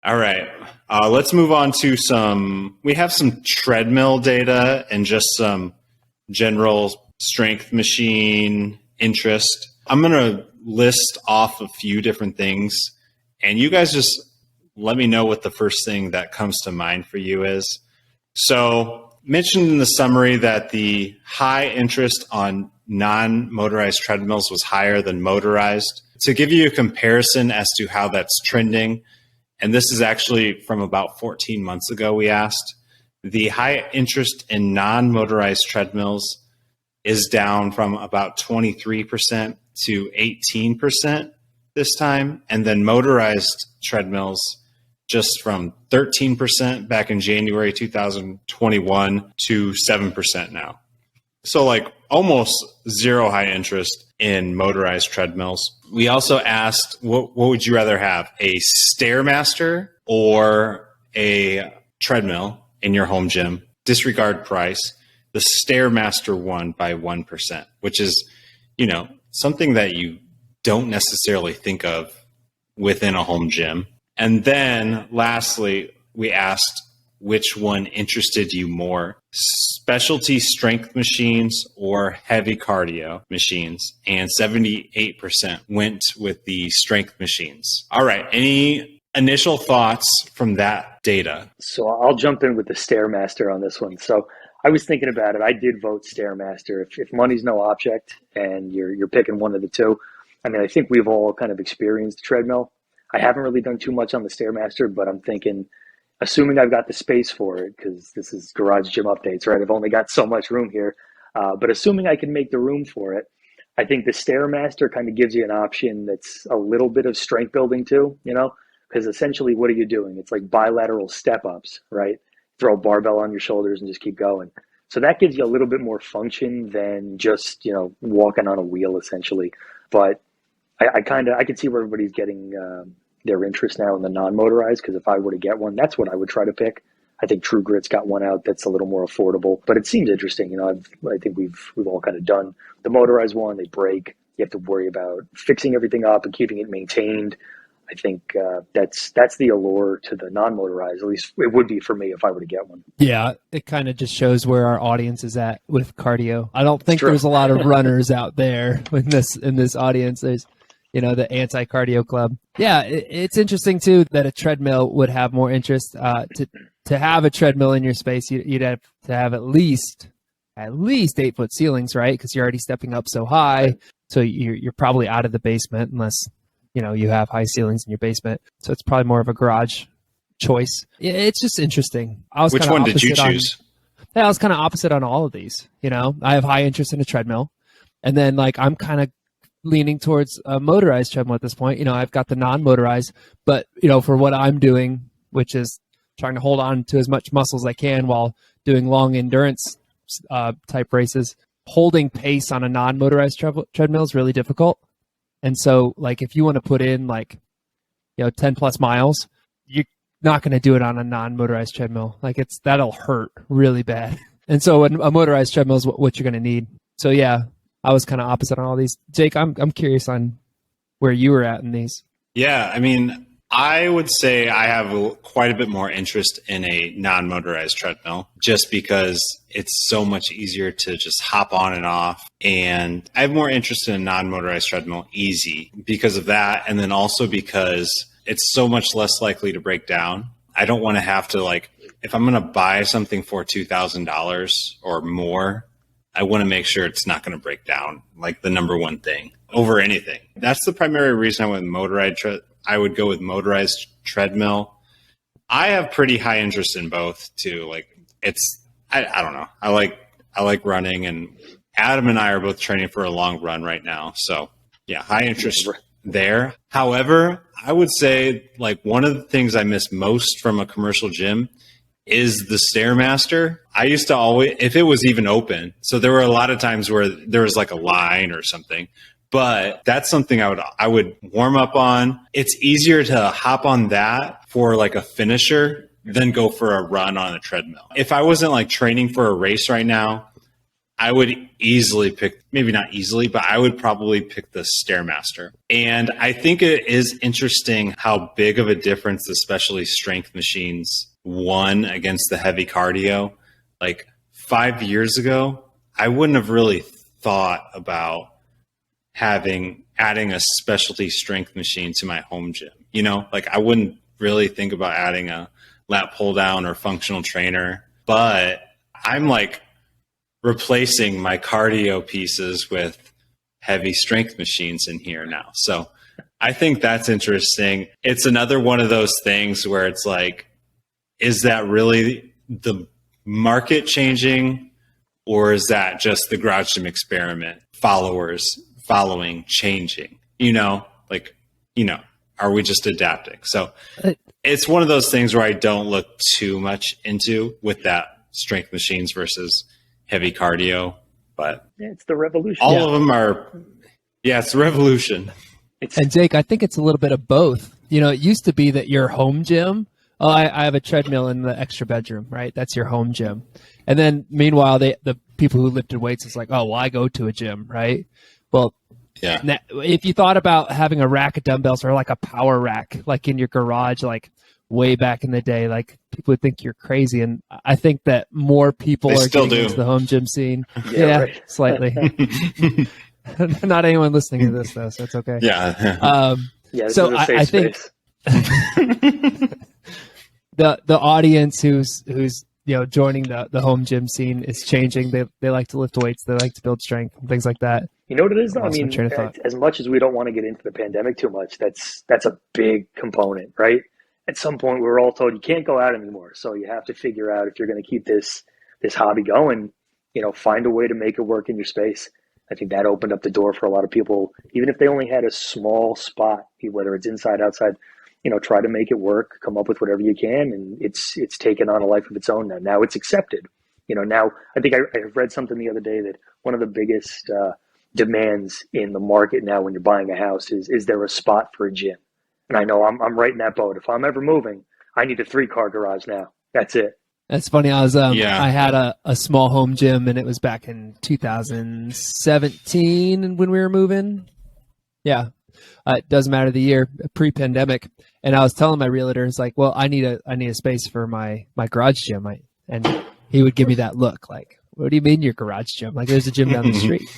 All right. Let's move on to we have some treadmill data and just some general strength machine interest. I'm going to list off a few different things, and you guys just let me know what the first thing that comes to mind for you is. So, mentioned in the summary that the high interest on non-motorized treadmills was higher than motorized. To give you a comparison as to how that's trending, and this is actually from about 14 months ago, we asked, the high interest in non-motorized treadmills is down from about 23% to 18% this time. And then motorized treadmills just from 13% back in January 2021 to 7% now. So like almost zero high interest in motorized treadmills. We also asked, what would you rather have, a Stairmaster or a treadmill in your home gym? Disregard price. The Stairmaster won by 1%, which is, something that you don't necessarily think of within a home gym. And then lastly, we asked which one interested you more, specialty strength machines or heavy cardio machines. And 78% went with the strength machines. All right. Any initial thoughts from that data? So I'll jump in with the Stairmaster on this one. So I was thinking about it. I did vote Stairmaster. If money's no object and you're picking one of the two, I mean, I think we've all kind of experienced treadmill. I haven't really done too much on the Stairmaster, but I'm thinking, assuming I've got the space for it, because this is garage gym updates, right? I've only got so much room here. But assuming I can make the room for it, I think the Stairmaster kind of gives you an option that's a little bit of strength building too, because essentially what are you doing? It's like bilateral step ups, right? Throw a barbell on your shoulders and just keep going. So that gives you a little bit more function than just, walking on a wheel essentially. But I can see where everybody's getting their interest now in the non-motorized, because if I were to get one, that's what I would try to pick. I think True Grit's got one out that's a little more affordable, but it seems interesting. I think we've all kind of done the motorized one. They break. You have to worry about fixing everything up and keeping it maintained. I think that's the allure to the non-motorized. At least it would be for me if I were to get one. Yeah, it kind of just shows where our audience is at with cardio. I don't think there's a lot of runners out there in this audience. There's the anti-cardio club. Yeah, it's interesting too that a treadmill would have more interest. To have a treadmill in your space, you'd have to have at least 8-foot ceilings, right? Because you're already stepping up so high. So you're probably out of the basement unless you have high ceilings in your basement. So it's probably more of a garage choice. It's just interesting. Which one did you choose? I was kind of opposite on all of these. I have high interest in a treadmill, and then I'm kind of leaning towards a motorized treadmill at this point. I've got the non-motorized, but for what I'm doing, which is trying to hold on to as much muscle as I can while doing long endurance type races, holding pace on a non-motorized treadmill is really difficult. And so if you want to put in 10 plus miles, you're not going to do it on a non-motorized treadmill. That'll hurt really bad. And so a motorized treadmill is what you're going to need. So yeah, I was kind of opposite on all these. Jake, I'm curious on where you were at in these. Yeah, I mean, I would say I have quite a bit more interest in a non-motorized treadmill just because it's so much easier to just hop on and off. And I have more interest in a non-motorized treadmill easy because of that. And then also because it's so much less likely to break down. I don't want to have to if I'm going to buy something for $2,000 or more, I want to make sure it's not going to break down, the number one thing over anything. That's the primary reason I went with motorized. I would go with motorized treadmill. I have pretty high interest in both too. I don't know. I like running, and Adam and I are both training for a long run right now. So yeah, high interest there. However, I would say one of the things I miss most from a commercial gym is the Stairmaster. I used to always, if it was even open, so there were a lot of times where there was a line or something, but that's something I would warm up on. It's easier to hop on that for a finisher than go for a run on a treadmill. If I wasn't training for a race right now, I would easily pick, maybe not easily, but I would probably pick the Stairmaster. And I think it is interesting how big of a difference, especially strength machines, won against the heavy cardio. Like 5 years ago, I wouldn't have really thought about adding a specialty strength machine to my home gym. You know, like I wouldn't really think about adding a lat pull down or functional trainer, but I'm like replacing my cardio pieces with heavy strength machines in here now. So I think that's interesting. It's another one of those things where it's like, is that really the market changing, or is that just the garage gym experiment following changing? You know, like, you know, are we just adapting? So it's one of those things where I don't look too much into with that strength machines versus heavy cardio, but it's the revolution. All of them are, it's the revolution. And Jake, I think it's a little bit of both. You know, it used to be that your home gym, I have a treadmill in the extra bedroom, right? That's your home gym. And then meanwhile, the people who lifted weights is like, oh, well, I go to a gym, right? Well, yeah. If you thought about having a rack of dumbbells or like a power rack, like in your garage, like way back in the day, like people would think you're crazy. And I think that more people are getting into the home gym scene. Yeah, right. Slightly. Not anyone listening to this though, so it's okay. Yeah. So I think the audience who's joining the home gym scene is changing. They like to lift weights, they like to build strength and things like that. You know what it is though? I mean, as much as we don't want to get into the pandemic too much, that's a big component, right? At some point we were all told you can't go out anymore. So you have to figure out if you're going to keep this hobby going, find a way to make it work in your space. I think that opened up the door for a lot of people, even if they only had a small spot, whether it's inside, outside, try to make it work, come up with whatever you can. And it's taken on a life of its own now. Now it's accepted. Now I think I read something the other day that one of the biggest demands in the market now when you're buying a house is there a spot for a gym? And I know I'm right in that boat. If I'm ever moving, I need a 3-car garage now. That's it. That's funny. I had a small home gym, and it was back in 2017 when we were moving. Yeah, it doesn't matter the year, pre-pandemic. And I was telling my realtor, it's like, well, I need a space for my garage gym. And he would give me that look, like, what do you mean your garage gym? Like, there's a gym down the street.